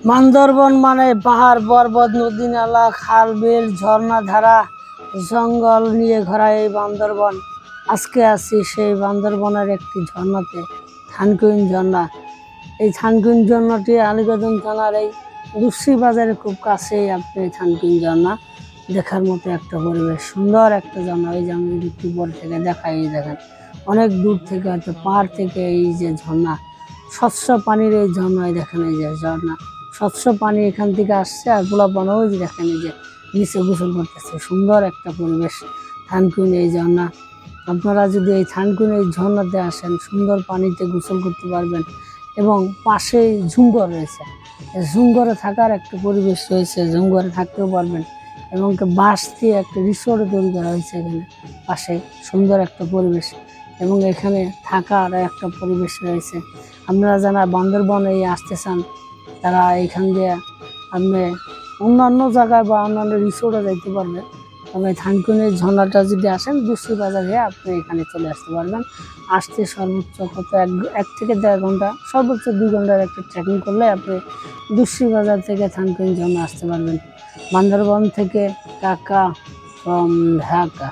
বান্দরবন মানে পাহাড় পর্বত নদী নালা খাল বিল ঝর্ণা ধারা জঙ্গল নিয়ে ঘেরা এই বান্দরবন। আজকে আছি সেই বান্দরবনের একটি ঝর্ণাতে, থানকুনি ঝর্ণা। এই থানকুনি ঝর্ণাটি আলীকদম থানার এই দুসরি বাজারের খুব কাছেই আপনি থানকুনি ঝর্ণা দেখার মতো একটা পরিবেশ, সুন্দর একটা ঝর্ণা। এই যে আমি একটু উপর থেকে দেখাই, দেখেন অনেক দূর থেকে হয়তো পাহাড় থেকে এই যে ঝর্ণা, স্বচ্ছ পানির এই ঝর্ণায় দেখেন, এই যে ঝর্ণা স্বচ্ছ পানি এখান থেকে আসছে আর গোলাপানা ওই যে দেখেন এই যে নিচে গোসল করতেছে। সুন্দর একটা পরিবেশ থানকুনি এই ঝর্ণা। আপনারা যদি এই থানকুনি এই ঝর্ণাতে আসেন, সুন্দর পানিতে গোসল করতে পারবেন এবং পাশেই ঝুমঘর রয়েছে, ঝুমঘরে থাকার একটা পরিবেশ রয়েছে, ঝুমঘরে থাকতেও পারবেন এবং বাঁশ দিয়ে একটা রিসোর্ট তৈরি করা হয়েছে এখানে পাশে, সুন্দর একটা পরিবেশ এবং এখানে থাকার একটা পরিবেশ রয়েছে। আপনারা যারা বান্দরবনে আসতে চান তারা এখান দিয়ে আপনি অন্যান্য জায়গায় বা অন্যান্য রিসোর্টে যাইতে পারবেন। তবে থানকুনির ঝর্ণাটা যদি আসেন দুসরি বাজার হয়ে আপনি এখানে চলে আসতে পারবেন। আসতে সর্বোচ্চ কত এক থেকে 1.5 ঘন্টা, সর্বোচ্চ 2 ঘন্টার একটা ট্রেকিং করলে আপনি দুসরি বাজার থেকে থানকুনি ঝর্ণা আসতে পারবেন। বান্দরবন থেকে কাকা ফ্রম ঢাকা।